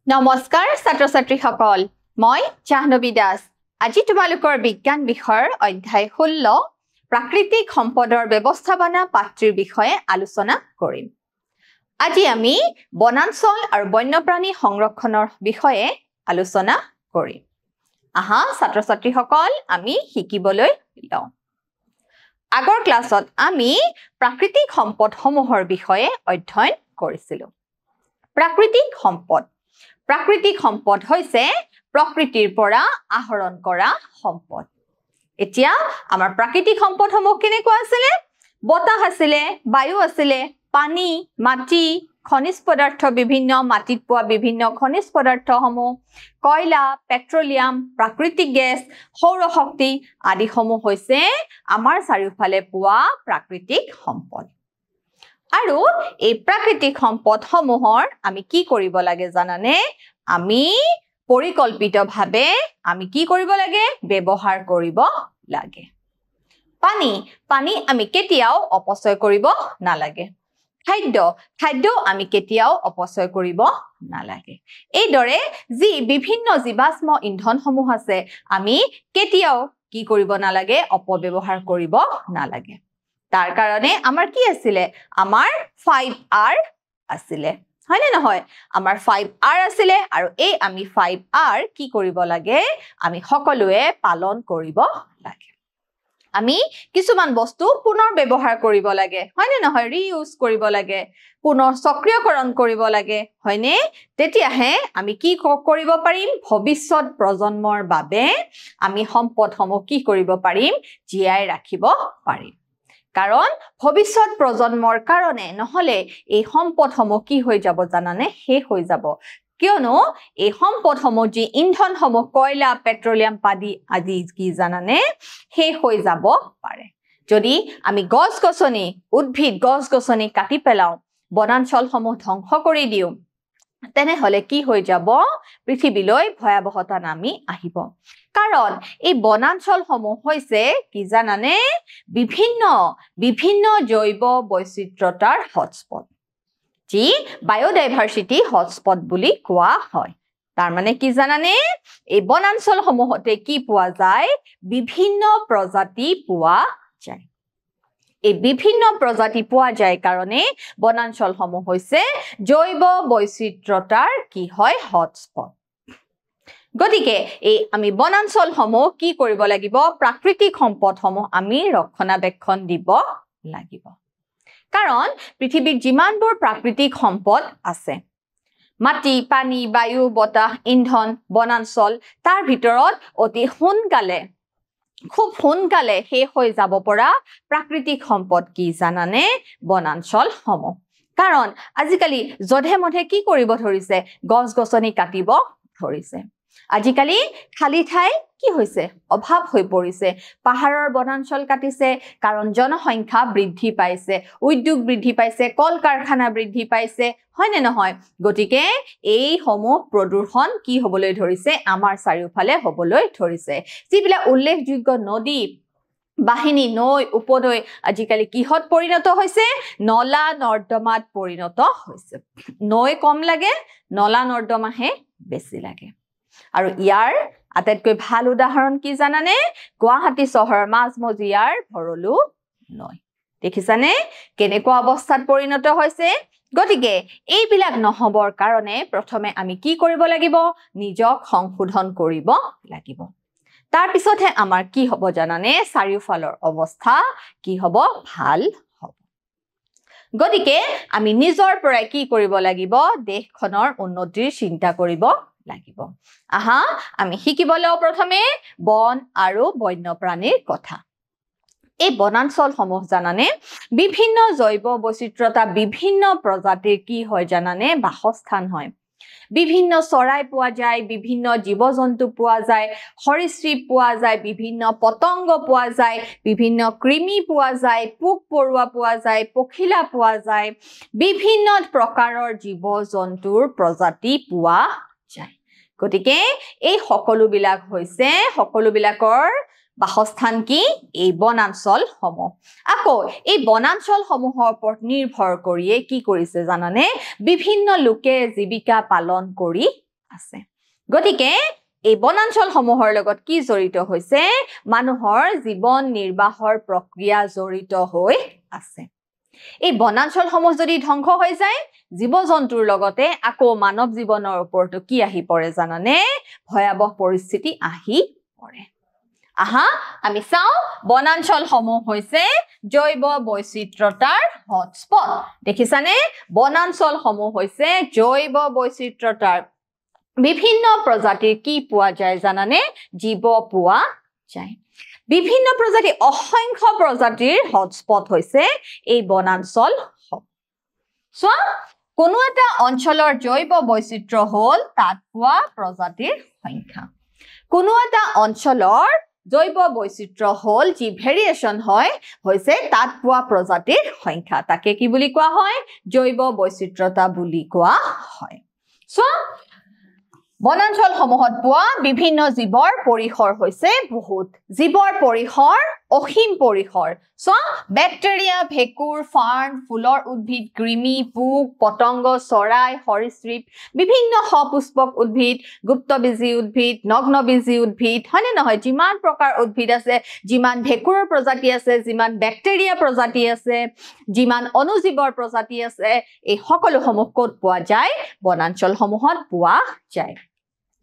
নমস্কাৰ ছাত্ৰ-ছাত্ৰী সকল মই জাহ্নবী দাস আজি তোমালোকৰ বিজ্ঞান বিষয়ৰ অধ্যায় 16 প্ৰাকৃতিক সম্পদৰ ব্যৱস্থাপনা পাঠ্যৰ বিষয়ে আলোচনা কৰিম আজি আমি বনাঞ্চল আৰু বন্যপ্ৰাণী সংৰক্ষণৰ বিষয়ে আলোচনা কৰিম আহা ছাত্ৰ-ছাত্ৰী সকল আমি শিকিবলৈ লওঁ আগৰ ক্লাছত আমি প্ৰাকৃতিক সম্পদসমূহৰ বিষয়ে অধ্যয়ন কৰিছিলো প্ৰাকৃতিক সম্পদ হৈছে প্ৰকৃতিৰ পৰা আহৰণ কৰা সম্পদ এতিয়া আমাৰ প্ৰাকৃতিক সম্পদসমূহ কেনেকুৱা আছিল বতাহ আছিল বায়ু আছিল পানী মাটি খনিজ পদাৰ্থ বিভিন্ন মাটিত পোৱা বিভিন্ন খনিজ পদাৰ্থসমূহ কয়লা পেট্ৰলিয়াম প্ৰাকৃতিক গেছ সৌৰ শক্তি আদি সমূহ হৈছে আমাৰ চাৰিওফালে পোৱা প্ৰাকৃতিক সম্পদ আৰু এই প্ৰাকৃতিক সম্পদসমূহৰ আমি কি কৰিব লাগে জানানে আমি পৰিকল্পিতভাৱে আমি কি কৰিব লাগে ব্যৱহাৰ কৰিব লাগে পানী আমি কেতিয়াও অপচয় কৰিব নালাগে খাদ্য আমি কেতিয়াও অপচয় কৰিব নালাগে এইদৰে যি বিভিন্ন জীৱাশ্ম ইন্ধনসমূহ আছে আমি কেতিয়াও কি কৰিব নালাগে অপব্যৱহাৰ কৰিব নালাগে তাৰ কাৰণে আমাৰ কি আছিল আমাৰ 5R আছিল হয়নে নহয় আমাৰ 5R আছিল আৰু এই আমি 5R কি কৰিব লাগে আমি সকলোৱে পালন কৰিব লাগে আমি কিছুমান বস্তু পুনৰ ব্যৱহাৰ কৰিব লাগে হয়নে নহয় ৰিইউজ কৰিব লাগে পুনৰ চক্ৰীয়কৰণ কৰিব লাগে হয়নে তেতিয়াহে আমি কি কৰিব পাৰিম ভৱিষ্যত প্ৰজন্মৰ বাবে আমি সম্পদসমূহ কি কৰিব পাৰিম জীয়াই ৰাখিব পাৰিম কাৰণ ভৱিষ্যত প্ৰজন্মৰ কাৰণে নহলে এই সম্পদসমূহ কি হৈ যাব জানানে শেষ হৈ যাব কিয়নো এই সম্পদসমূহ যি ইন্ধনসমূহ কয়লা পেট্ৰলিয়াম আদি কি জানানে শেষ হৈ যাব পাৰে যদি আমি গছ-গছনি উদ্ভিদ গছ-গছনি কাটি পেলাও বনাঞ্চলসমূহ ধ্বংস কৰি দিও তেনেহলে কি হৈ যাব পৃথিৱীলৈ ভয়াবহতা নামি আহিব কাৰণ এই বনাঞ্চলসমূহ হৈছে কি জানানে বিভিন্ন জৈৱ বৈচিত্ৰতাৰ হটস্পট যি বায়োডাইভাৰ্চিটি হটস্পট বুলি কোৱা হয় তাৰ মানে কি জানানে এই বনাঞ্চলসমূহতে কি পোৱা যায় বিভিন্ন প্ৰজাতি পোৱা যায় এই বিভিন্ন প্ৰজাতি পোৱা যায় কাৰণে বনাঞ্চলসমূহ হৈছে জৈৱ বৈচিত্ৰতাৰ কি হয় হটস্পট গতিকে এই আমি বনাঞ্চলসমূহ কি কৰিব লাগিব প্ৰাকৃতিক সম্পদসমূহ আমি ৰক্ষণাবেক্ষণ দিব লাগিব কাৰণ পৃথিৱীত যিমানবোৰ প্ৰাকৃতিক সম্পদ আছে মাটি পানী বায়ু বতাহ ইন্ধন বনাঞ্চল তাৰ ভিতৰত অতি খুব সোনকালে শেষ হৈ যাব পৰা প্ৰাকৃতিক সম্পদ কি জানানে বনাঞ্চলসমূহ কাৰণ আজিকালি জধে মধে কি কৰিব ধৰিছে গছ-গছনি কাটিব ধৰিছে আজিকালি খালি ঠাই কি হৈছে অভাৱ হৈ পৰিছে পাহাৰৰ বনাঞ্চল কাটিছে কাৰণ জনসংখ্যা বৃদ্ধি পাইছে উদ্যোগ বৃদ্ধি পাইছে কল কাৰখানা বৃদ্ধি পাইছে হয়নে নহয় গতিকে এই সমূহ প্ৰদূষণ কি হ'বলৈ ধৰিছে আমাৰ চাৰিওফালে হ'বলৈ ধৰিছে যিবিলাক উল্লেখযোগ্য নদী বাহিনী নৈ উপনৈ আজিকালি কিহত পৰিণত হৈছে নলা নৰ্দমাত পৰিণত হৈছে নৈ কম লাগে নলা নৰ্দমাহে বেছি লাগে আৰু ইয়াৰ আটাইতকৈ ভাল উদাহৰণ কি জানানে গুৱাহাটী চহৰৰ মাজমজিয়াৰ ভৰলু নৈ দেখিছানে কেনেকুৱা অৱস্থাত পৰিণত হৈছে গতিকে এইবিলাক নহবৰ কাৰণে প্ৰথমে আমি কি কৰিব লাগিব নিজক সংশোধন কৰিব লাগিব তাৰ পিছতহে আমাৰ কি হ'ব জানানে চাৰিওফালৰ অৱস্থা কি হ'ব ভাল হ'ব গতিকে আমি নিজৰ পৰাই কি কৰিব লাগিব দেশখনৰ উন্নতিৰ চিন্তা কৰিব লাগিব আহা আমি শিকিবলৈ প্ৰথমে বন আৰু বন্যপ্ৰাণীৰ কথা এই বনাঞ্চলসমূহ জানানে বিভিন্ন জৈৱ বৈচিত্ৰতা বিভিন্ন প্ৰজাতিৰ কি হয় জানানে বাসস্থান হয় বিভিন্ন চৰাই পোৱা যায় বিভিন্ন জীৱ-জন্তু পোৱা যায় সৰীসৃপ পোৱা যায় বিভিন্ন পতংগ পোৱা যায় বিভিন্ন কৃমি পোৱা যায় পোক-পৰুৱা পোৱা যায় পখিলা পোৱা যায় বিভিন্ন প্ৰকাৰৰ জীৱ-জন্তুৰ প্ৰজাতি পোৱা যায় গতিকে এই সকলোবিলাকৰ বাসস্থান কি এই বনাঞ্চলসমূহ আকৌ এই বনাঞ্চলসমূহৰ ওপৰত নিৰ্ভৰ কৰিয়ে কি কৰিছে জানানে বিভিন্ন লোকে জীৱিকা পালন কৰি আছে গতিকে এই বনাঞ্চল সমূহৰ লগত কি জড়িত হৈছে মানুহৰ জীৱন নিৰ্বাহৰ প্ৰক্ৰিয়া জড়িত হৈ আছে এই বনাঞ্চল সমূহ যদি ধ্বংস হৈ যায় জীৱ-জন্তুৰ লগতে আকৌ মানৱ জীৱনৰ ওপৰতো কি আহি পৰে জানানে ভয়াবহ পৰিস্থিতি আহি পৰে আহা আমি চাও বনাঞ্চল সমূহ হৈছে জৈৱ বৈচিত্ৰতাৰ হটস্পট দেখিছানে বনাঞ্চল সমূহ হৈছে জৈৱ বৈচিত্ৰতাৰ বিভিন্ন প্ৰজাতিৰ কি পোৱা যায় জানানে জীৱ পোৱা যায় বিভিন্ন প্ৰজাতি অসংখ্য প্ৰজাতিৰ হটস্পট হৈছে এই বনাঞ্চল সো কোনো এটা অঞ্চলৰ জৈৱ বৈচিত্ৰ্য হল তাত পোৱা প্ৰজাতিৰ সংখ্যা কোনো এটা অঞ্চলৰ জৈৱ বৈচিত্ৰ্য হল যি ভেৰিয়েশন হয় হৈছে তাত পোৱা প্ৰজাতিৰ সংখ্যা তাকে কি বুলি কোৱা হয় জৈৱ বৈচিত্ৰতা বুলি কোৱা হয় সো বনাঞ্চল সমূহত পোৱা বিভিন্ন জীৱৰ পৰিসৰ হৈছে বহুত জীৱৰ পৰিসৰ অসীম পৰিসৰ সো ব্যাকটেৰিয়া ভেকুৰ ফাৰ্ন ফুলৰ উদ্ভিদ কৃমি পোক পতংগ চৰাই সৰীসৃপ বিভিন্ন সপুষ্পক উদ্ভিদ গুপ্তবীজী উদ্ভিদ নগ্নবীজী উদ্ভিদ হয়নে নহয় যিমান প্ৰকাৰ উদ্ভিদ আছে যিমান ভেকুৰৰ প্ৰজাতি আছে যিমান ব্যাকটেৰিয়া প্ৰজাতি আছে যিমান অনুজীৱৰ প্ৰজাতি আছে এই সকলো সমূহ ক'ত পোৱা যায় বনাঞ্চল সমূহত পোৱা যায়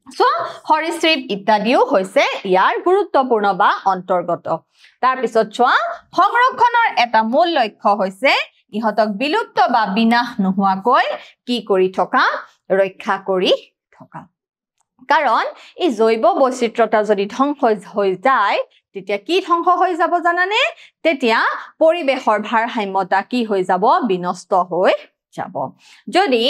সো সৰীসৃপ ইত্যাদিও হৈছে ইয়াৰ গুৰুত্বপূৰ্ণ বা অন্তৰ্গত তাৰ পিছত চোৱা সংৰক্ষণৰ এটা মূল লক্ষ্য হৈছে ইহতক বিলুপ্ত বা বিনাশ নোহোৱাকৈ কি কৰি থকা ৰক্ষা কৰি থকা কাৰণ এই জৈৱ বৈচিত্ৰতা যদি ধ্বংস হৈ যায় তেতিয়া কি ধ্বংস হৈ যাব জানানে তেতিয়া পৰিবেশৰ ভাৰসাম্যতা কি হৈ যাব বিনষ্ট হৈ যাব যদি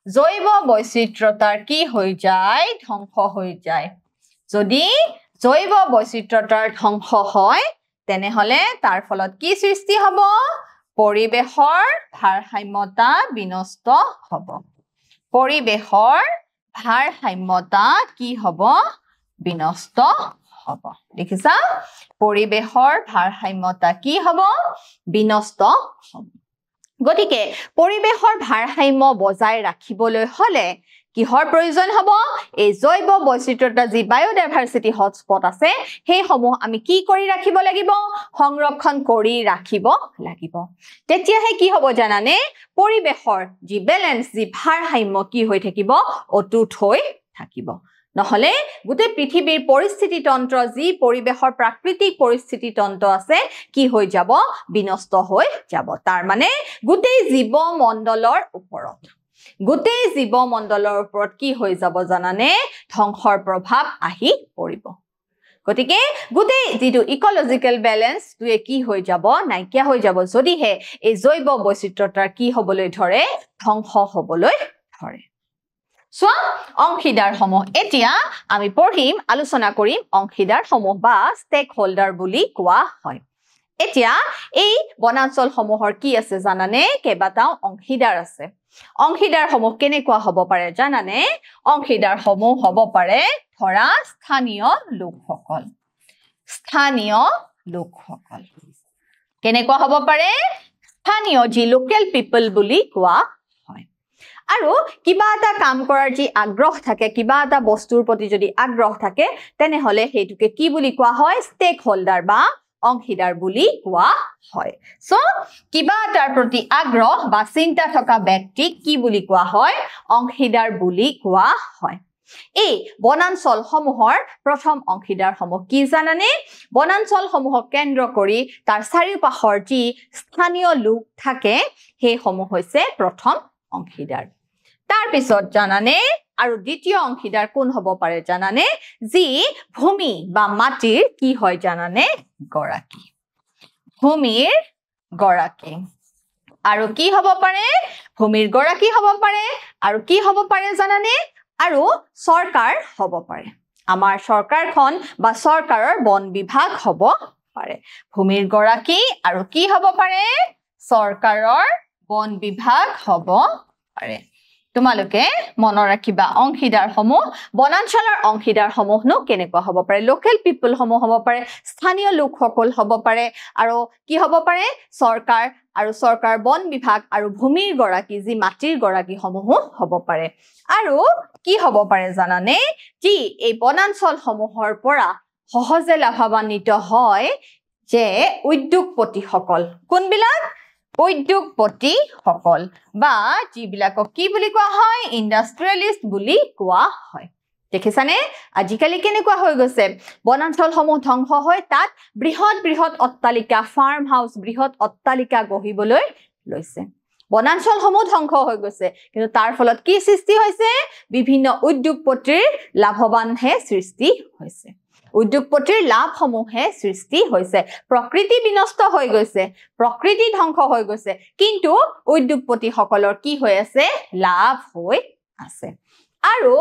জৈৱ বৈচিত্ৰতাৰ কি হৈ যায় ধ্বংস হৈ যায় যদি জৈৱ বৈচিত্ৰতাৰ ধ্বংস হয় তেনেহলে তাৰ ফলত কি সৃষ্টি হ'ব পৰিবেশৰ ভাৰসাম্যতা বিনষ্ট হ'ব পৰিবেশৰ ভাৰসাম্যতা কি হ'ব বিনষ্ট হ'ব দেখিছা পৰিবেশৰ ভাৰসাম্যতা কি হ'ব বিনষ্ট হ'ব গতিকে পৰিবেশৰ ভাৰসাম্য বজাই ৰাখিবলৈ হলে কিহৰ প্ৰয়োজন হ'ব এই জৈৱ বৈচিত্ৰতা যি বায়োডাইভাৰ্সিটি হটস্পট আছে সেই সমূহ আমি কি কৰি ৰাখিব লাগিব সংৰক্ষণ কৰি ৰাখিব লাগিব তেতিয়াহে কি হ'ব জানানে পৰিবেশৰ যি বেলেন্স যি ভাৰসাম্য কি হৈ থাকিব অটুট হৈ থাকিব নহলে গোটেই পৃথিৱীৰ পৰিস্থিতি তন্ত্ৰ যি পৰিবেশৰ প্ৰাকৃতিক পৰিস্থিতি তন্ত্ৰ আছে কি হৈ যাব বিনষ্ট হৈ যাব তাৰ মানে গোটেই জীৱমণ্ডলৰ ওপৰত কি হৈ যাব জানানে ধ্বংসৰ প্ৰভাৱ আহি পৰিব গতিকে গোটেই যিটো ইকোলজিক্যাল ব্যালেন্স দুয়ে কি হৈ যাব নাইকিয়া হৈ যাব যদিহে এই জৈৱ বৈচিত্ৰতাৰ কি হ'বলৈ ধৰে ধ্বংস হ'বলৈ ধৰে সো অংশীদাৰ সমূহ এতিয়া আমি পঢ়িম আলোচনা কৰিম অংশীদাৰ সমূহ বা ষ্টেক হোল্ডাৰ বুলি কোৱা হয় এতিয়া এই বনাঞ্চল সমূহৰ কি আছে জানানে কেইবাটাও অংশীদাৰ আছে অংশীদাৰ সমূহ কেনেকুৱা হ'ব পাৰে জানানে অংশীদাৰ সমূহ হ'ব পাৰে ধৰা স্থানীয় লোকসকল কেনেকুৱা হ'ব পাৰে স্থানীয় যি লোকেল পিপল বুলি কোৱা আৰু কিবা এটা কাম কৰাৰ যি আগ্ৰহ থাকে কিবা এটা বস্তুৰ প্ৰতি যদি আগ্ৰহ থাকে তেনেহলে হেতুকে কি বুলি কোৱা হয় ষ্টেক হোল্ডাৰ বা অংশীদাৰ বুলি কোৱা হয় সো কিবা এটাৰ প্ৰতি আগ্ৰহ বা চিন্তা থকা ব্যক্তিক কি বুলি কোৱা হয় অংশীদাৰ বুলি কোৱা হয় এই বনাঞ্চল সমূহৰ প্ৰথম অংশীদাৰ সমূহ কি জানানে বনাঞ্চল সমূহক কেন্দ্ৰ কৰি তাৰ চাৰিওপাশৰ যি স্থানীয় লোক থাকে সেই সমূহ হৈছে প্ৰথম অংশীদাৰ তাৰ পিছত জানানে আৰু দ্বিতীয় অংশীদাৰ কোন হ'ব পাৰে জানানে যি ভূমি বা মাটিৰ কি হয় জানানে গৰাকী ভূমিৰ গৰাকী আৰু কি হ'ব পাৰে ভূমিৰ গৰাকী হ'ব পাৰে আৰু কি হ'ব পাৰে জানানে আৰু চৰকাৰ হ'ব পাৰে আমাৰ চৰকাৰখন বা চৰকাৰৰ বন বিভাগ হ'ব পাৰে ভূমিৰ গৰাকী আৰু কি হ'ব পাৰে চৰকাৰৰ বন বিভাগ হ'ব পাৰে তোমালোকে মনৰ ৰাখিবা অংশীদাৰ সমূহ বনাঞ্চলৰ অংশীদাৰ সমূহনো কেনেকুৱা হ'ব পাৰে লোকেল পিপল সমূহ হ'ব পাৰে স্থানীয় লোকসকল হ'ব পাৰে আৰু কি হ'ব পাৰে চৰকাৰ আৰু চৰকাৰ বন বিভাগ আৰু ভূমিৰ গৰাকী যি মাটিৰ গৰাকী সমূহ হ'ব পাৰে আৰু কি হ'ব পাৰে জানানে যি এই বনাঞ্চল সমূহৰ পৰা সহজে লাভান্বিত হয় যে উদ্যোগপতিসকল কোনবিলাক উদ্যোগপতিসকল বা যিবিলাকক কি বুলি কোৱা হয় ইণ্ডাষ্ট্ৰিয়েলিষ্ট বুলি কোৱা হয় দেখিছানে আজিকালি কেনেকুৱা হৈ গৈছে বনাঞ্চলসমূহ ধ্বংস হৈ তাত বৃহৎ বৃহৎ অট্টালিকা ফাৰ্ম হাউস বৃহৎ অট্টালিকা গঢ়িবলৈ লৈছে বনাঞ্চলসমূহ ধ্বংস হৈ গৈছে কিন্তু তাৰ ফলত কি সৃষ্টি হৈছে বিভিন্ন উদ্যোগপতিৰ লাভৱানহে সৃষ্টি হৈছে উদ্যোগপতিৰ লাভসমূহে সৃষ্টি হৈছে প্ৰকৃতি বিনষ্ট হৈ গৈছে প্ৰকৃতি ধ্বংস হৈ গৈছে কিন্তু উদ্যোগপতিসকলৰ কি হৈ আছে লাভ হৈ আছে আৰু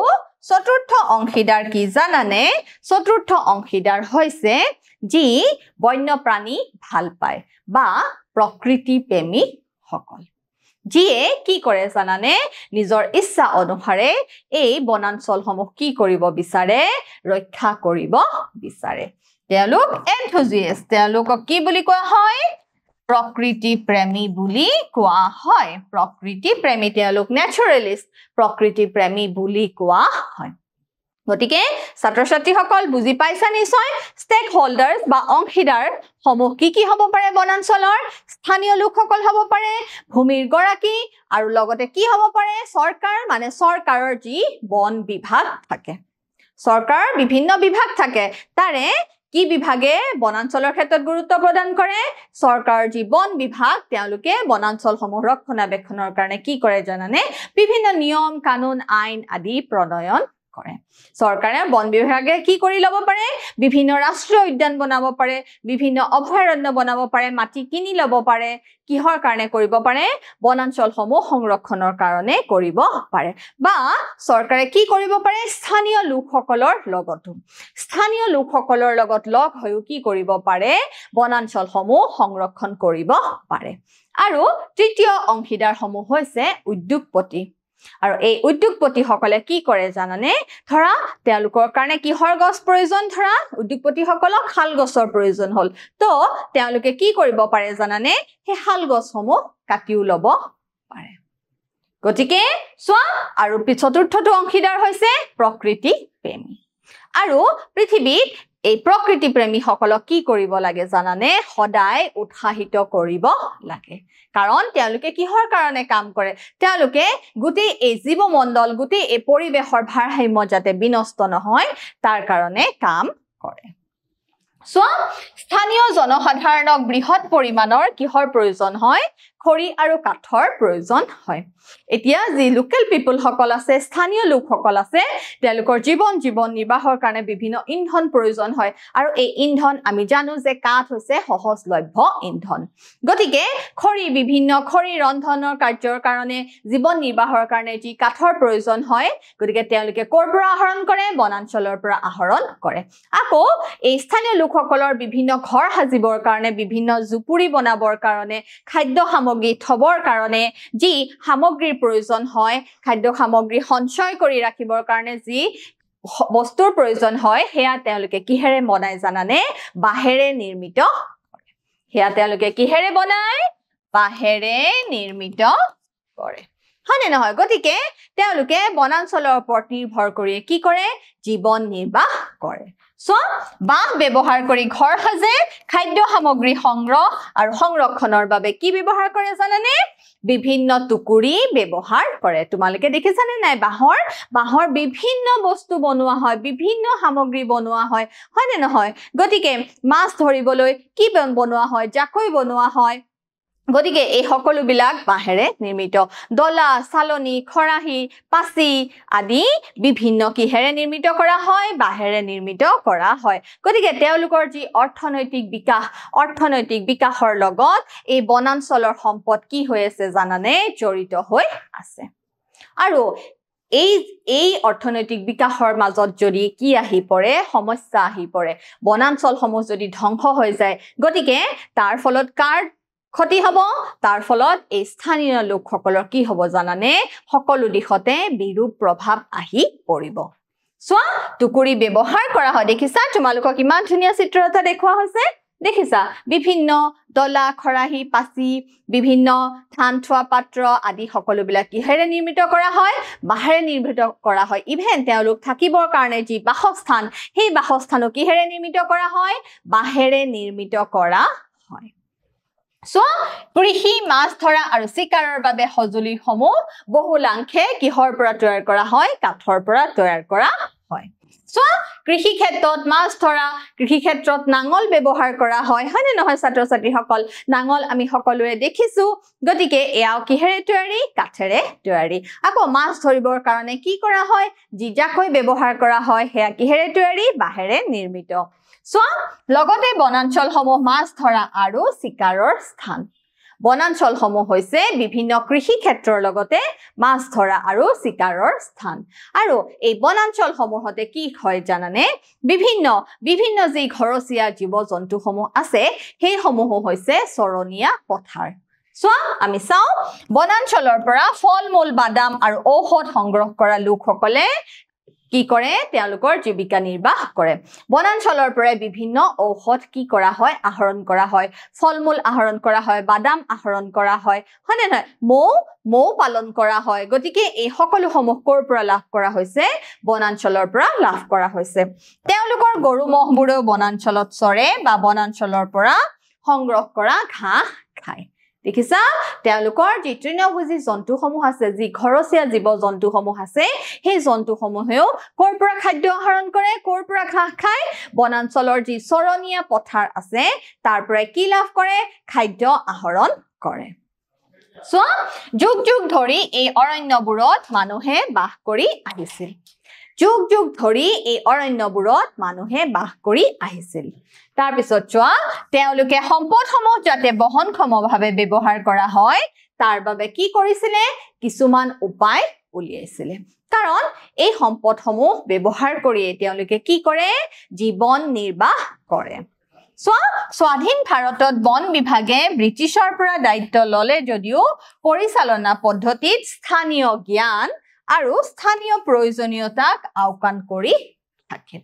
চতুৰ্থ অংশীদাৰ কি জানানে চতুৰ্থ অংশীদাৰ হৈছে যি বন্যপ্ৰাণী ভাল পায় বা প্ৰকৃতি প্ৰেমী সকল যিয়ে কি কৰে জানানে নিজৰ ইচ্ছা অনুসাৰে এই বনাঞ্চলসমূহ কি কৰিব বিচাৰে ৰক্ষা কৰিব বিচাৰে তেওঁলোক এনথুজিয়াষ্ট তেওঁলোকক কি বুলি কোৱা হয় প্ৰকৃতি প্ৰেমী বুলি কোৱা হয় প্ৰকৃতি প্ৰেমী তেওঁলোক নেচাৰেলিষ্ট প্ৰকৃতি প্ৰেমী বুলি কোৱা হয় গতিকে ছাত্ৰ-ছাত্ৰীসকল বুজি পাইছা নিশ্চয় ষ্টেক হোল্ডাৰ্ছ বা অংশীদাৰ সমূহ কি হ'ব পাৰে বনাঞ্চলৰ স্থানীয় লোকসকল হ'ব পাৰে ভূমিৰ গৰাকী আৰু লগতে কি হ'ব পাৰে চৰকাৰ মানে চৰকাৰৰ যি বন বিভাগ থাকে চৰকাৰৰ বিভিন্ন বিভাগ থাকে তাৰে কি বিভাগে বনাঞ্চলৰ ক্ষেত্ৰত গুৰুত্ব প্ৰদান কৰে চৰকাৰৰ যি বন বিভাগ তেওঁলোকে বনাঞ্চলসমূহ ৰক্ষণাবেক্ষণৰ কাৰণে কি কৰে জানানে বিভিন্ন নিয়ম কানুন আইন আদি প্ৰণয়ন কৰে চৰকাৰে বন বিভাগে কি কৰি ল'ব পাৰে বিভিন্ন ৰাষ্ট্ৰীয় উদ্যান বনাব পাৰে বিভিন্ন অভয়াৰণ্য বনাব পাৰে মাটি কিনি ল'ব পাৰে কিহৰ কাৰণে কৰিব পাৰে বনাঞ্চলসমূহ সংৰক্ষণৰ কাৰণে কৰিব পাৰে বা চৰকাৰে কি কৰিব পাৰে স্থানীয় লোকসকলৰ লগত লগ হৈ কি কৰিব পাৰে বনাঞ্চলসমূহ সংৰক্ষণ কৰিব পাৰে আৰু তৃতীয় অংশীদাৰ সমূহ হৈছে উদ্যোগপতি আৰু এই উদ্যোগপতিসকলে কি কৰে জানানে ধৰা তেওঁলোকৰ কাৰণে কিহৰ গছ প্ৰয়োজন ধৰা উদ্যোগপতিসকলক শাল গছৰ প্ৰয়োজন হ'ল তো তেওঁলোকে কি কৰিব পাৰে জানানে সেই শাল গছসমূহ কাটিও ল'ব পাৰে গতিকে চোৱা আৰু চতুৰ্থটো অংশীদাৰ হৈছে প্ৰকৃতি প্ৰেমী আৰু পৃথিৱীত এই প্ৰকৃতি প্ৰেমীসকলক কি কৰিব লাগে জানানে সদায় উৎসাহিত কৰিব লাগে কাৰণ তেওঁলোকে কিহৰ কাৰণে কাম কৰে তেওঁলোকে গোটেই এই জীৱমণ্ডল গোটেই এই পৰিৱেশৰ ভাৰসাম্য যাতে বিনষ্ট নহয় তাৰ কাৰণে কাম কৰে সো স্থানীয় জনসাধাৰণক বৃহৎ পৰিমাণৰ কিহৰ প্ৰয়োজন হয় খৰি আৰু কাঠৰ প্ৰয়োজন হয় এতিয়া যি লোকেল পিপল সকল আছে স্থানীয় লোকসকল আছে তেওঁলোকৰ জীৱন নিৰ্বাহৰ কাৰণে বিভিন্ন ইন্ধন প্ৰয়োজন হয় আৰু এই ইন্ধন আমি জানো যে কাঠ হৈছে সহজলভ্য ইন্ধন গতিকে বিভিন্ন খৰি ৰন্ধনৰ কাৰ্যৰ কাৰণে জীৱন নিৰ্বাহৰ কাৰণে যি কাঠৰ প্ৰয়োজন হয় গতিকে তেওঁলোকে ক'ৰ পৰা আহৰণ কৰে বনাঞ্চলৰ পৰা আহৰণ কৰে আকৌ এই স্থানীয় লোকসকলৰ বিভিন্ন ঘৰ সাজিবৰ কাৰণে বিভিন্ন জুপুৰি বনাবৰ কাৰণে খাদ্য সামগ্ৰী থবৰ কাৰণে যি সামগ্ৰীৰ প্ৰয়োজন হয় খাদ্য সামগ্ৰী সঞ্চয় কৰি ৰাখিবৰ কাৰণে যি বস্তুৰ প্ৰয়োজন হয় হেয়া তেওঁলোকে কিহেৰে বনাই জানানে বাঁহেৰে নিৰ্মিত কৰে হেয়া তেওঁলোকে কিহেৰে বনায় বাঁহেৰে নিৰ্মিত কৰে হয়নে নহয় গতিকে তেওঁলোকে বনাঞ্চলৰ ওপৰত নিৰ্ভৰ কৰি কি কৰে জীৱন নিৰ্বাহ কৰে সো বাঁহ ব্যৱহাৰ কৰি ঘৰ সাজে খাদ্য সামগ্ৰী সংগ্ৰহ আৰু সংৰক্ষণৰ বাবে কি ব্যৱহাৰ কৰে জানানে বিভিন্ন টুকুৰি ব্যৱহাৰ কৰে তোমালোকে দেখিছানে নাই বাঁহৰ বিভিন্ন বস্তু বনোৱা হয় বিভিন্ন সামগ্ৰী বনোৱা হয় হয়নে নহয় গতিকে মাছ ধৰিবলৈ কি বনোৱা হয় জাকৈ বনোৱা হয় গতিকে এই সকলো বিলাক বাঁহেৰে নিৰ্মিত ডলা চালনী খৰাহি পাচি আদি বিভিন্ন কিহেৰে নিৰ্মিত কৰা হয় বাঁহেৰে নিৰ্মিত কৰা হয় গতিকে তেওঁলোকৰ যি অৰ্থনৈতিক বিকাশৰ লগত এই বনাঞ্চলৰ সম্পদ কি হৈ আছে জানানে জড়িত হৈ আছে আৰু এই অৰ্থনৈতিক বিকাশৰ মাজত যদি কি আহি পৰে সমস্যা আহি পৰে বনাঞ্চলসমূহ যদি ধ্বংস হৈ যায় গতিকে তাৰ ফলত কাৰ ক্ষতি হ'ব তাৰ ফলত এই স্থানীয় লোকসকলৰ কি হ'ব জানানে সকলো দিশতে বিৰূপ প্ৰভাৱ আহি পৰিব সোৱা টুকুৰি ব্যৱহাৰ কৰা হয় দেখিছা তোমালোকক ইমান ধুনীয়া চিত্ৰ এটা দেখুৱা হৈছে দেখিছা বিভিন্ন ডলা খৰাহি পাচি বিভিন্ন ধান থোৱা পাত্ৰ আদি সকলো বিলাক কিহেৰে নিৰ্মিত কৰা হয় বাহেৰে নিৰ্মিত কৰা হয় ইভেন তেওঁলোক থাকিবৰ কাৰণে যি বাসস্থান সেই বাসস্থানো কিহেৰে নিৰ্মিত কৰা হয় বাহেৰে নিৰ্মিত কৰা হয় সো কৃষি মাছ ধৰা আৰু শিকাৰৰ বাবে সজুলি সমূহ বহুলাংখে কিহৰ পৰা তৈয়াৰ কৰা হয় কাঠৰ পৰা তৈয়াৰ কৰা হয় সো কৃষি ক্ষেত্ৰত মাছ ধৰা কৃষি ক্ষেত্ৰত নাঙল ব্যৱহাৰ কৰা হয় হয়নে নহয় ছাত্ৰ ছাত্ৰীসকল নাঙল আমি সকলোৱে দেখিছো গতিকে এয়াও কিহেৰে তৈয়াৰী কাঠেৰে তৈয়াৰী আকৌ মাছ ধৰিবৰ কাৰণে কি কৰা হয় জিজাকৈ ব্যৱহাৰ কৰা হয় হেয়া কিহেৰে তৈয়াৰী বাহেৰে নিৰ্মিত সো লগতে বনাঞ্চলসমূহ মাছ ধৰা আৰু শিকাৰৰ স্থান বনাঞ্চলসমূহ হৈছে বিভিন্ন কৃষি ক্ষেত্ৰৰ লগতে মাছ ধৰা আৰু শিকাৰৰ স্থান আৰু এই বনাঞ্চলসমূহতে কি হয় জানানে বিভিন্ন যি ঘৰচীয়া জীৱ-জন্তুসমূহ আছে সেই সমূহ হৈছে চৰণীয়া পথাৰ সোৱা আমি চাও বনাঞ্চলৰ পৰা ফল-মূল বাদাম আৰু ঔষধ সংগ্ৰহ কৰা লোকসকলে কি কৰে তেওঁলোকৰ জীৱিকা নিৰ্বাহ কৰে বনাঞ্চলৰ পৰা বিভিন্ন ঔষধ কি কৰা হয় আহৰণ কৰা হয় ফল-মূল আহৰণ কৰা হয় বাদাম আহৰণ কৰা হয় হয়নে নহয় মৌ পালন কৰা হয় গতিকে এই সকলো সমূহ কৰ পৰা লাভ কৰা হৈছে বনাঞ্চলৰ পৰা লাভ কৰা হৈছে তেওঁলোকৰ গৰু মহবোৰেও বনাঞ্চলত চৰে বা বনাঞ্চলৰ পৰা সংগ্ৰহ কৰা ঘাঁহ খায় দেখিছা তেওঁলোকৰ যি তৃণভোজী জন্তুসমূহ আছে যি ঘৰচীয়া জীৱ-জন্তুসমূহ আছে সেই জন্তুসমূহেও কৰ পৰা খাদ্য আহৰণ কৰে কৰ পৰা ঘাঁহ খায় বনাঞ্চলৰ যি চৰণীয়া পথাৰ আছে তাৰ পৰা কি লাভ কৰে খাদ্য আহৰণ কৰে সো যুগ যুগ ধৰি এই অৰণ্যবোৰত মানুহে বাস কৰি আহিছিল যুগ যুগ ধৰি এই অৰণ্যবোৰত মানুহে বাস কৰি আহিছিল তাৰ পিছত চোৱা তেওঁলোকে সম্পদসমূহ যাতে বহনক্ষমভাৱে ব্যৱহাৰ কৰা হয় তাৰ বাবে কি কৰিছিলে কিছুমান উপায় উলিয়াইছিলে কাৰণ এই সম্পদসমূহ ব্যৱহাৰ কৰি তেওঁলোকে কি কৰে জীৱন নিৰ্বাহ কৰে স্বাধীন ভাৰতত বন বিভাগে ব্ৰিটিছৰ পৰা দায়িত্ব ললে যদিও পৰিচালনা পদ্ধতিত স্থানীয় জ্ঞান আৰু স্থানীয় প্ৰয়োজনীয়তাক আওকাণ কৰি থাকে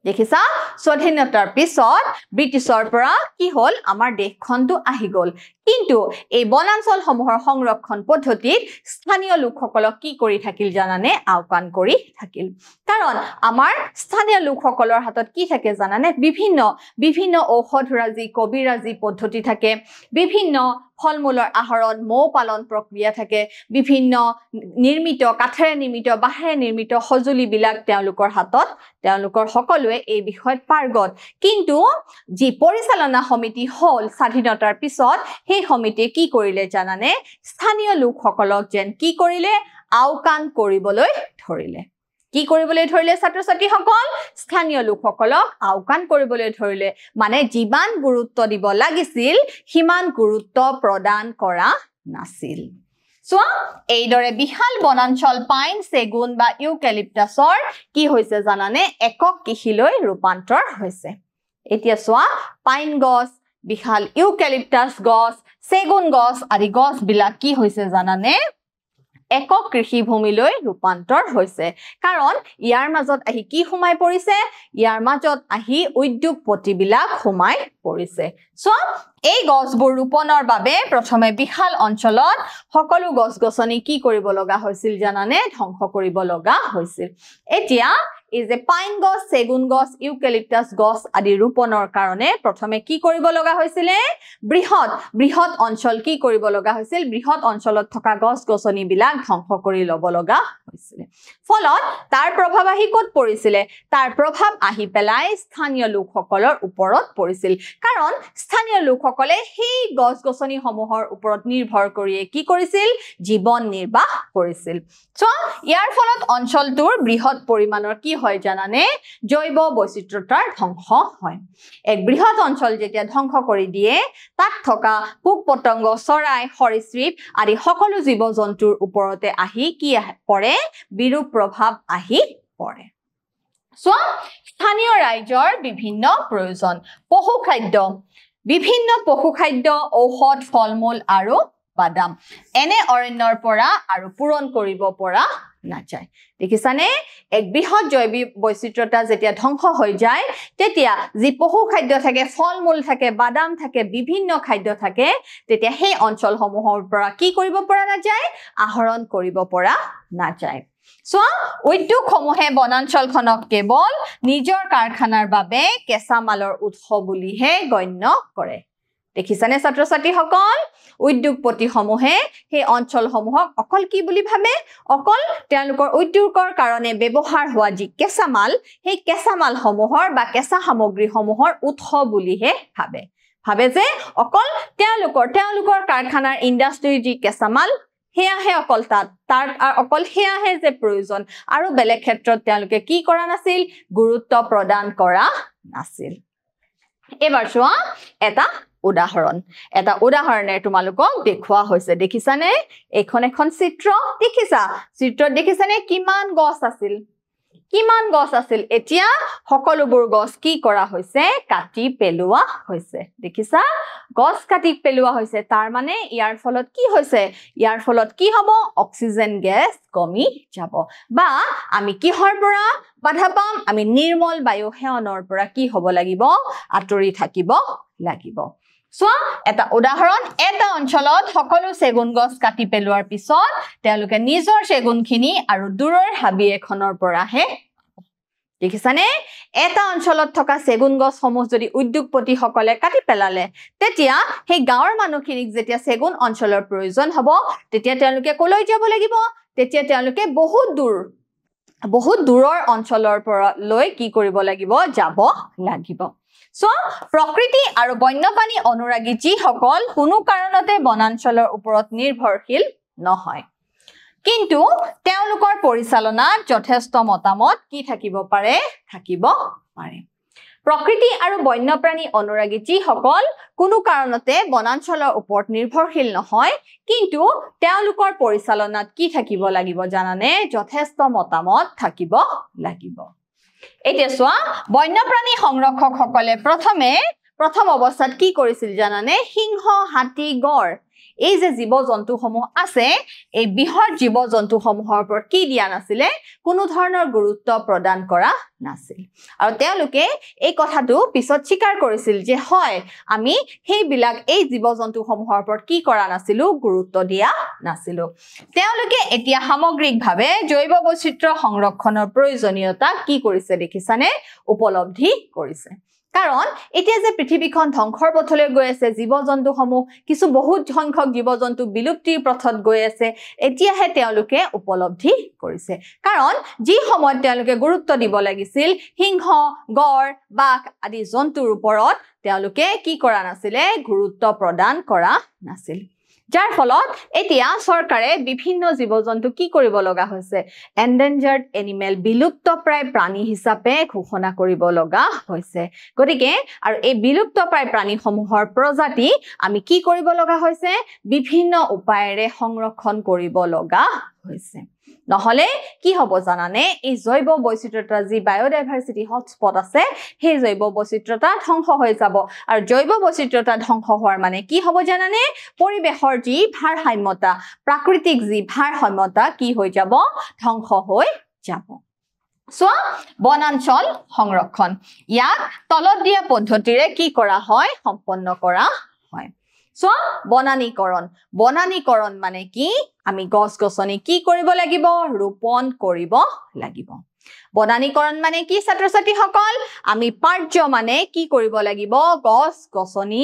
দেখিছা স্বাধীনতাৰ পিছত ব্ৰিটিছৰ পৰা কি হল আমাৰ দেশখনটো আহি গল কিন্তু এই বনাঞ্চলসমূহৰ সংৰক্ষণ পদ্ধতিত স্থানীয় লোকসকলক কি কৰি থাকিল জানানে আওকাণ কৰি থাকিল কাৰণ আমাৰ স্থানীয় লোকসকলৰ হাতত কি থাকে জানানে বিভিন্ন ঔষধৰাজি কবিৰাজি পদ্ধতি থাকে বিভিন্ন ফল-মূলৰ আহৰণ মৌ পালন প্ৰক্ৰিয়া থাকে বিভিন্ন নিৰ্মিত কাঠেৰে নিৰ্মিত বাহেৰে নিৰ্মিত সজুলি বিলাক তেওঁলোকৰ হাতত তেওঁলোকৰ সকলোৱে এই বিষয়ত পাৰ্গত কিন্তু যি পৰিচালনা সমিতি হল স্বাধীনতাৰ পিছত সেই সমিতিয়ে কি কৰিলে জানানে স্থানীয় লোকসকলক যেন কি কৰিলে আওকাণ কৰিবলৈ ধৰিলে কি কৰিবলৈ ধৰিলে ছাত্ৰ ছাত্ৰীসকল স্থানীয় লোকসকলক আওকাণ কৰিবলৈ ধৰিলে মানে যিমান গুৰুত্ব দিব লাগিছিল সিমান গুৰুত্ব প্ৰদান কৰা নাছিল চোৱা এইদৰে বিশাল বনাঞ্চল পাইন চেগুন বা ইউকেলিপ্টাছৰ কি হৈছে জানানে একক কৃষিলৈ ৰূপান্তৰ হৈছে এতিয়া চোৱা পাইন গছ বিশাল ইউকেলিপ্টাছ গছ চেগুন গছ আদি গছ বিলাক কি হৈছে জানানে একক কৃষি ভূমিলৈ ৰূপান্তৰ হৈছে কাৰণ ইয়াৰ মাজত আহি কি সোমাই পৰিছে ইয়াৰ মাজত আহি উদ্যোগপতি বিলাক সোমাই পৰিছে সো এই গছবোৰ ৰোপণৰ বাবে প্ৰথমে বিশাল অঞ্চলত সকলো গছ-গছনি কি কৰিব লগা হৈছিল জানানে ধ্বংস কৰিব লগা হৈছিল এতিয়া এই যে পাইন গছ চেগুন গছ ইউকেলিপ্টাছ গছ আদি ৰোপণৰ কাৰণে প্ৰথমে কি কৰিব লগা হৈছিল বৃহৎ অঞ্চল কি কৰিব লগা হৈছিল বৃহৎ অঞ্চলত থকা গছ-গছনি বিলাক ধ্বংস কৰি লব লগা হৈছিল ফলত তাৰ প্ৰভাৱ আহি ক'ত পৰিছিল তাৰ প্ৰভাৱ আহি পেলাই স্থানীয় লোকসকলৰ ওপৰত পৰিছিল কাৰণ স্থানীয় লোকসকলে সেই গছ-গছনি সমূহৰ ওপৰত নিৰ্ভৰ কৰি কি কৰিছিল জীৱন নিৰ্বাহ কৰিছিল সো ইয়াৰ ফলত অঞ্চলটোৰ বৃহৎ পৰিমাণৰ কি হয় জানানে জৈৱ বৈচিত্ৰ্যতাৰ ধ্বংস হয় এক বৃহৎ অঞ্চল যেতিয়া ধ্বংস কৰি দিয়ে তাত থকা পোক-পতংগ চৰাই সৰীসৃপ আদি সকলো জীৱ-জন্তুৰ ওপৰতে আহি কি পৰে বিৰূপ প্ৰভাৱ আহি পৰে সো স্থানীয় ৰাজ্যৰ বিভিন্ন প্ৰয়োজন পশু খাদ্য বিভিন্ন পশু খাদ্য ঔষধ ফলমূল আৰু বাদাম এনে অৰণ্যৰ পৰা আৰু পূৰণ কৰিব পৰা নাযায় দেখিছানে এক বৃহৎ জৈৱিক বৈচিত্ৰতা যেতিয়া ধ্বংস হৈ যায় তেতিয়া যি পশু খাদ্য থাকে ফলমূল থাকে বাদাম থাকে বিভিন্ন খাদ্য থাকে তেতিয়া সেই অঞ্চলসমূহৰ পৰা কি কৰিব পৰা নাযায় আহৰণ কৰিব পৰা নাযায় সো উদ্যোগসমূহে বনাঞ্চলখনক কেৱল নিজৰ কাৰখানাৰ বাবে কেঁচা মালৰ উৎস বুলিহে গণ্য কৰে দেখিছানে ছাত্ৰ ছাত্ৰীসকল উদ্যোগপতিসমূহে সেই অঞ্চলসমূহক অকল কি বুলি ভাবে অকল তেওঁলোকৰ উদ্যোগৰ কাৰণে ব্যৱহাৰ হোৱা যি কেঁচামাল সেই কেঁচামালসমূহৰ বা কেঁচা সামগ্ৰীসমূহৰ উৎস বুলিহে ভাবে যে অকল তেওঁলোকৰ কাৰখানাৰ ইণ্ডাষ্ট্ৰীৰ যি কেঁচামাল হেয়াহে অকল তাৰ অকল হেয়াহে যে প্ৰয়োজন আৰু বেলেগ ক্ষেত্ৰত তেওঁলোকে কি কৰা নাছিল গুৰুত্ব প্ৰদান কৰা নাছিল এবাৰ চোৱা এটা উদাহৰণে তোমালোকক দেখুৱা হৈছে দেখিছানে এখন চিত্ৰ দেখিছা চিত্ৰত দেখিছানে কিমান গছ আছিল এতিয়া সকলোবোৰ গছ কি কৰা হৈছে কাটি পেলোৱা হৈছে দেখিছা গছ কাটি পেলোৱা হৈছে তাৰ মানে ইয়াৰ ফলত কি হ'ব অক্সিজেন গেছ কমি যাব বা আমি কিহৰ পৰা বাধা পাম আমি নিৰ্মল বায়ু সেৱনৰ পৰা কি হ'ব লাগিব আঁতৰি থাকিব লাগিব সো এটা উদাহৰণ এটা অঞ্চলত সকলো চেগুন গছ কাটি পেলোৱাৰ পিছত তেওঁলোকে নিজৰ চেগুনখিনি আৰু দূৰৰ হাবি এখনৰ পৰাহে দেখিছানে এটা অঞ্চলত থকা চেগুন গছসমূহ যদি উদ্যোগপতিসকলে কাটি পেলালে তেতিয়া সেই গাঁৱৰ মানুহখিনিক যেতিয়া চেগুন অঞ্চলৰ প্ৰয়োজন হ'ব তেতিয়া তেওঁলোকে কলৈ যাব লাগিব তেতিয়া তেওঁলোকে বহুত দূৰৰ অঞ্চলৰ পৰা লৈ কি কৰিব লাগিব যাব লাগিব সো প্ৰকৃতি আৰু বন্যপ্ৰাণী অনুৰাগী যিসকল কোনো কাৰণতে বনাঞ্চলৰ ওপৰত নিৰ্ভৰশীল নহয় কিন্তু তেওঁলোকৰ পৰিচালনাত যথেষ্ট মতামত কি থাকিব পাৰে প্ৰকৃতি আৰু বন্যপ্ৰাণী অনুৰাগী যিসকল কোনো কাৰণতে বনাঞ্চলৰ ওপৰত নিৰ্ভৰশীল নহয় কিন্তু তেওঁলোকৰ পৰিচালনাত কি থাকিব লাগিব জানানে যথেষ্ট মতামত থাকিব লাগিব এতিয়া চোৱা বন্যপ্ৰাণী সংৰক্ষকসকলে প্ৰথম অৱস্থাত কি কৰিছিল জানানে সিংহ হাতী গড় এই যে জীৱ-জন্তুসমূহ আছে এই বৃহৎ জীৱ-জন্তুসমূহৰ ওপৰত কি দিয়া নাছিলে কোনো ধৰণৰ গুৰুত্ব প্ৰদান কৰা নাছিল আৰু তেওঁলোকে এই কথাটো পিছত স্বীকাৰ কৰিছিল যে হয় আমি সেইবিলাক এই জীৱ-জন্তুসমূহৰ ওপৰত কি কৰা নাছিলো গুৰুত্ব দিয়া নাছিলো তেওঁলোকে এতিয়া সামগ্ৰিকভাৱে জৈৱ বৈচিত্ৰ্য সংৰক্ষণৰ প্ৰয়োজনীয়তা কি কৰিছে দেখিছানে উপলব্ধি কৰিছে কাৰণ এতিয়া যে পৃথিৱীখন ধ্বংসৰ পথলৈ গৈ আছে জীৱ-জন্তুসমূহ কিছু বহুত সংখ্যক জীৱ-জন্তু বিলুপ্তিৰ পথত গৈ আছে এতিয়াহে তেওঁলোকে উপলব্ধি কৰিছে কাৰণ যি সময়ত তেওঁলোকে গুৰুত্ব দিব লাগিছিল সিংহ গড় বাঘ আদি জন্তুৰ ওপৰত তেওঁলোকে কি কৰা নাছিলে গুৰুত্ব প্ৰদান কৰা নাছিল যাৰ ফলত এতিয়া চৰকাৰে বিভিন্ন জীৱ-জন্তু কি কৰিব লগা হৈছে এন্ডেঞ্জাৰ্ড এনিমেল বিলুপ্তপ্ৰায় প্ৰাণী হিচাপে ঘোষণা কৰিব লগা হৈছে গতিকে আৰু এই বিলুপ্তপ্ৰায় প্ৰাণীসমূহৰ প্ৰজাতি আমি কি কৰিব লগা হৈছে বিভিন্ন উপায়েৰে সংৰক্ষণ কৰিব লগা হৈছে নহলে কি হ'ব জানানে এই জৈৱ বৈচিত্ৰতা যি বায়োডাইভাৰ্সিটি হটস্পট আছে সেই জৈৱ বৈচিত্ৰতা ধ্বংস হৈ যাব আৰু জৈৱ বৈচিত্ৰতা ধ্বংস হোৱাৰ মানে কি হ'ব জানানে পৰিবেশৰ যি ভাৰসাম্যতা প্ৰাকৃতিক যি ভাৰসাম্যতা কি হৈ যাব ধ্বংস হৈ যাব সো বনাঞ্চল সংৰক্ষণ ইয়াক তলত দিয়া পদ্ধতিৰে কি কৰা হয় সম্পন্ন কৰা হয় সো বনানীকৰণ মানে কি আমি গছ-গছনি কি কৰিব লাগিব ৰোপণ কৰিব লাগিব বনানীকৰণ মানে কি ছাত্ৰ-ছাত্ৰীসকল আমি পাৰ্য মানে কি কৰিব লাগিব গছ-গছনি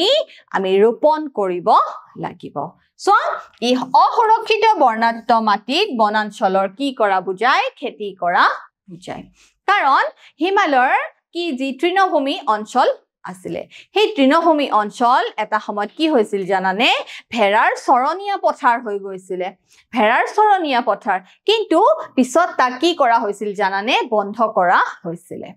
আমি ৰোপণ কৰিব লাগিব সো ই অসুৰক্ষিত বৰ্ণাঢ্য মাটিত বনাঞ্চলৰ কি কৰা বুজায় খেতি কৰা বুজায় কাৰণ হিমালয়ৰ কি যি তৃণভূমি অঞ্চল আছিলে সেই তৃণভূমি অঞ্চল এটা সময়ত কি হৈছিল জানানে ভেড়াৰ চৰণীয়া পথাৰ হৈ গৈছিলে কিন্তু পিছত তাক কি কৰা হৈছিল জানানে বন্ধ কৰা হৈছিলে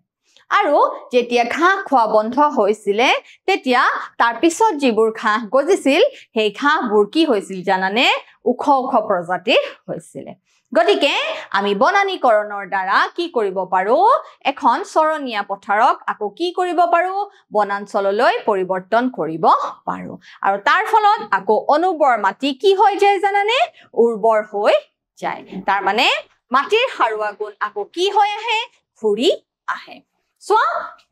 আৰু যেতিয়া ঘাঁহ খোৱা বন্ধ হৈছিলে তেতিয়া তাৰ পিছত যিবোৰ ঘাঁহ গজিছিল সেই ঘাঁহবোৰ কি হৈছিল জানানে ওখ প্ৰজাতিৰ হৈছিলে গতিকে আমি বনানীকৰণৰ দ্বাৰা কি কৰিব পাৰো এখন চৰণীয়া পথাৰক আকৌ কি কৰিব পাৰো বনাঞ্চললৈ পৰিৱৰ্তন কৰিব পাৰো আৰু তাৰ ফলত আকৌ অনুৰ্বৰ মাটি কি হৈ যায় জানানে উৰ্বৰ হৈ যায় তাৰ মানে মাটিৰ সাৰুৱা গুণ আকৌ কি হৈ আহে ঘূৰি আহে সো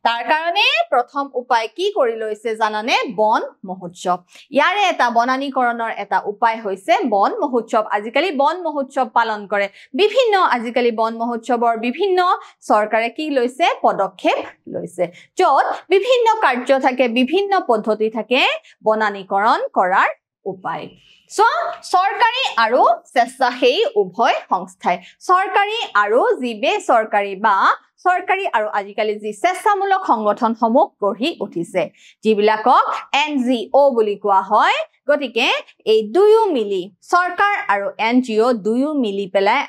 তাৰ কাৰণে প্ৰথম উপায় কি কৰি লৈছে জানানে বন মহোৎসৱ ইয়াৰে এটা বনানীকৰণৰ এটা উপায় হৈছে বন মহোৎসৱ আজিকালি বন মহোৎসৱ পালন কৰে বিভিন্ন আজিকালি বন মহোৎসৱৰ বিভিন্ন চৰকাৰে কি লৈছে পদক্ষেপ লৈছে য'ত বিভিন্ন কাৰ্য থাকে বিভিন্ন পদ্ধতি থাকে বনানীকৰণ কৰাৰ উপায় সো সৰকাৰি আৰু স্বেচ্ছাসেৱী উভয় সংস্থাই সৰকাৰি আৰু যি বেচৰকাৰি বা সৰকাৰি আৰু আজিকালি যি স্বেচ্ছামূলক সংগঠনসমূহ গঢ়ি উঠিছে যিবিলাকক NGO বুলি কোৱা হয় গতিকে এই দুয়ো মিলি সৰকাৰ আৰু NGO দুয়ো মিলি পেলাই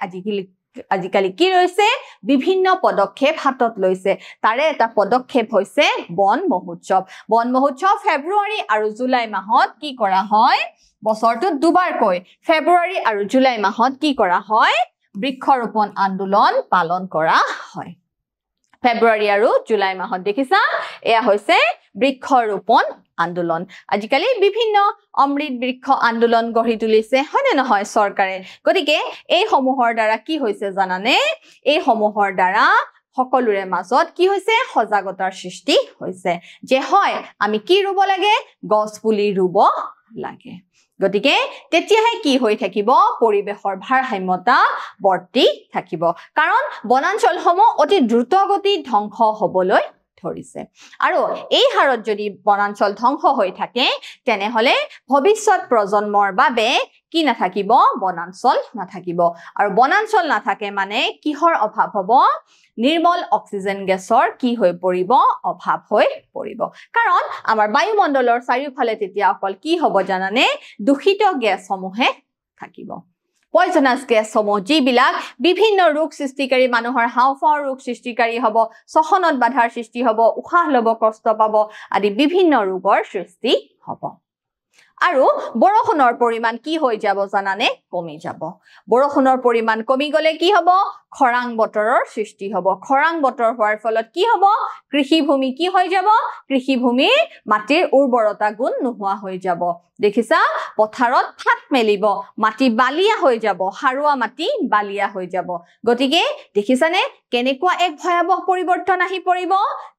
আজিকালি কি লৈছে বিভিন্ন পদক্ষেপ হাতত লৈছে তাৰে এটা পদক্ষেপ হৈছে বন মহোৎসৱ ফেব্ৰুৱাৰী আৰু জুলাই মাহত কি কৰা হয় বছৰটো দুবাৰকৈ ফেব্ৰুৱাৰী আৰু জুলাই মাহত কি কৰা হয় বৃক্ষৰোপণ আন্দোলন পালন কৰা হয় ফেব্ৰুৱাৰী আৰু জুলাই মাহত দেখিছা এয়া হৈছে বৃক্ষৰোপণ আন্দোলন আজিকালি বিভিন্ন অমৃত বৃক্ষ আন্দোলন গঢ়ি তুলিছে হয়নে নহয় চৰকাৰে গতিকে এই সমূহৰ দ্বাৰা কি হৈছে জানানে এই সমূহৰ দ্বাৰা সকলোৰে মাজত কি হৈছে সজাগতাৰ সৃষ্টি হৈছে যে হয় আমি কি ৰুব লাগে গছ পুলি ৰুব লাগে গতিকে তেতিয়াহে কি হৈ থাকিব পৰিবেশৰ ভাৰসাম্যতা বৰ্তি থাকিব কাৰণ বনাঞ্চলসমূহ অতি দ্ৰুতগতিত ধ্বংস হ'বলৈ ধৰিছে আৰু এই হাৰত যদি বনাঞ্চল ধ্বংস হৈ থাকে তেনেহলে ভৱিষ্যত প্ৰজন্মৰ বাবে কি নাথাকিব বনাঞ্চল নাথাকিব আৰু বনাঞ্চল নাথাকে মানে কিহৰ অভাৱ হ'ব নিৰ্মল অক্সিজেন গেছৰ কি হৈ পৰিব অভাৱ হৈ পৰিব কাৰণ আমাৰ বায়ুমণ্ডলৰ চাৰিওফালে তেতিয়া অকল কি হ'ব জানানে দূষিত গেছসমূহে থাকিব পয়জনাছ গেছসমূহ যিবিলাক বিভিন্ন ৰোগ সৃষ্টিকাৰী মানুহৰ হাওঁফাওঁৰ ৰোগ সৃষ্টিকাৰী হ'ব শ্বসনত বাধাৰ সৃষ্টি হ'ব উশাহ ল'ব কষ্ট পাব আদি বিভিন্ন ৰোগৰ সৃষ্টি হ'ব আৰু বৰষুণৰ পৰিমাণ কি হৈ যাব জানানে কমি যাব বৰষুণৰ পৰিমাণ কমি গলে কি হ'ব খৰাং বতৰৰ সৃষ্টি হ'ব খৰাং বতৰ হোৱাৰ ফলত কি হ'ব কৃষিভূমি কি হৈ যাব কৃষিভূমিৰ মাটিৰ উৰ্বৰতা গুণ নোহোৱা হৈ যাব দেখিছা পথাৰত ফাট মেলিব মাটি বালিয়া হৈ যাব হাৰুৱা মাটি বালিয়া হৈ যাব গতিকে দেখিছানে কেনেকুৱা এক ভয়াবহ পৰিৱৰ্তন আহি পৰিব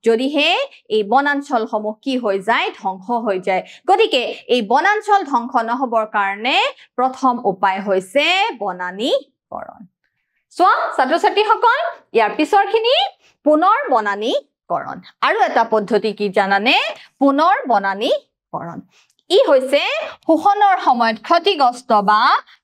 যদিহে এই বনাঞ্চলসমূহ কি হৈ যায় ধ্বংস হৈ যায় গতিকে এই বনাঞ্চল ধ্বংস নহবৰ কাৰণে প্ৰথম উপায় হৈছে বনানীকৰণ সো ছাত্ৰ-ছাত্ৰীসকল ইয়াৰ পিছৰখিনি পুনৰ বনানীকৰণ আৰু এটা পদ্ধতি কি জানানে পুনৰ বনানীকৰণ ই হৈছে শোষণৰ সময়ত ক্ষতিগ্ৰস্ত বা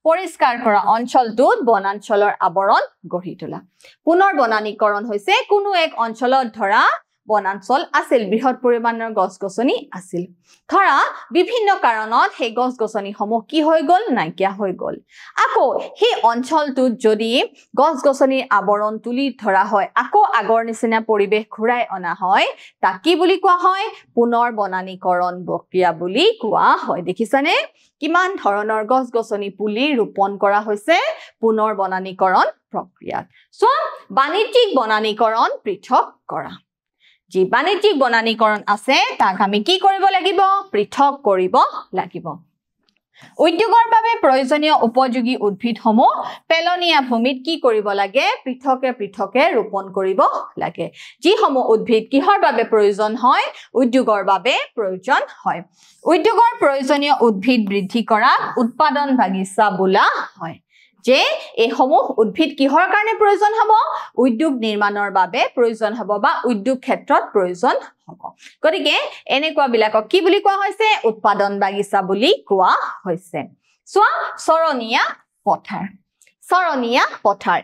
পৰিষ্কাৰ কৰা অঞ্চলটোত বনাঞ্চলৰ আৱৰণ গঢ়ি তোলা পুনৰ বনানীকৰণ হৈছে কোনো এক অঞ্চলত ধৰা বনাঞ্চল আছিল বৃহৎ পৰিমাণৰ গছ-গছনি আছিল ধৰা বিভিন্ন কাৰণত সেই গছ-গছনিসমূহ কি হৈ গ'ল নাইকিয়া হৈ গ'ল আকৌ সেই অঞ্চলটোত যদি গছ-গছনিৰ আৱৰণ তুলি ধৰা হয় আকৌ আগৰ নিচিনা পৰিৱেশ ঘূৰাই অনা হয় তাক কি বুলি কোৱা হয় পুনৰ বনানীকৰণ প্ৰক্ৰিয়া বুলি কোৱা হয় দেখিছানে কিমান ধৰণৰ গছ-গছনি পুলি ৰোপণ কৰা হৈছে পুনৰ বনানীকৰণ প্ৰক্ৰিয়াত সো বাণিজ্যিক বনানীকৰণ পৃথক কৰা যি বাণিজ্যিক বনানীকৰণ আছে তাক আমি কি কৰিব লাগিব পৃথক কৰিব লাগিব উদ্যোগৰ বাবে প্ৰয়োজনীয় উপযোগী উদ্ভিদসমূহ পেলনীয়া ভূমিত কি কৰিব লাগে পৃথকে ৰোপণ কৰিব লাগে যিসমূহ উদ্ভিদ কিহৰ বাবে প্ৰয়োজন হয় উদ্যোগৰ বাবে প্ৰয়োজন হয় উদ্যোগৰ প্ৰয়োজনীয় উদ্ভিদ বৃদ্ধি কৰা উৎপাদন বাগিচা বোলা হয় যে এইসমূহ উদ্ভিদ কিহৰ কাৰণে প্ৰয়োজন হ'ব উদ্যোগ নিৰ্মাণৰ বাবে প্ৰয়োজন হ'ব বা উদ্যোগ ক্ষেত্ৰত প্ৰয়োজন হ'ব গতিকে এনেকুৱা বিলাকক কি বুলি কোৱা হৈছে উৎপাদন বাগিচা বুলি কোৱা হৈছে সো চৰণীয়া পথাৰ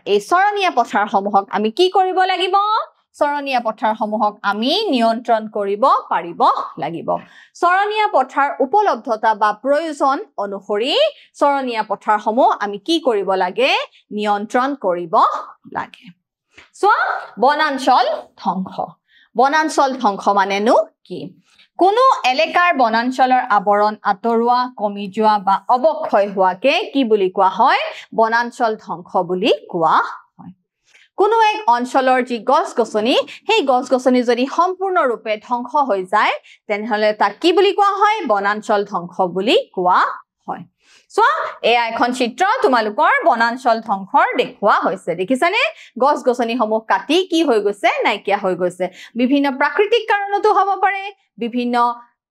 এই চৰণীয়া পথাৰসমূহক আমি কি কৰিব লাগিব চৰণীয়া পথাৰসমূহক আমি নিয়ন্ত্ৰণ কৰিব পাৰিব লাগিব চৰণীয়া পথাৰ উপলব্ধতা বা প্ৰয়োজন অনুসৰি চৰণীয়া পথাৰসমূহ আমি কি কৰিব লাগে নিয়ন্ত্ৰণ কৰিব লাগে সো বনাঞ্চল ধ্বংস মানেনো কি কোনো এলেকাৰ বনাঞ্চলৰ আৱৰণ আঁতৰোৱা কমি যোৱা বা অৱক্ষয় হোৱাকে কি বুলি কোৱা হয় বনাঞ্চল ধ্বংস বুলি কোৱা হয় কোনো এক অঞ্চলৰ যি গছ-গছনি সেই গছ-গছনি যদি সম্পূৰ্ণৰূপে ধ্বংস হৈ যায় তেনেহলে তাক কি বুলি কোৱা হয় বনাঞ্চল ধ্বংস বুলি কোৱা হয় সো এয়া এখন চিত্ৰ তোমালোকৰ বনাঞ্চল ধ্বংসৰ দেখুৱা হৈছে দেখিছানে গছ-গছনি সমূহ কাটি কি হৈ গৈছে নাইকিয়া হৈ গৈছে বিভিন্ন প্ৰাকৃতিক কাৰণতো হ'ব পাৰে বিভিন্ন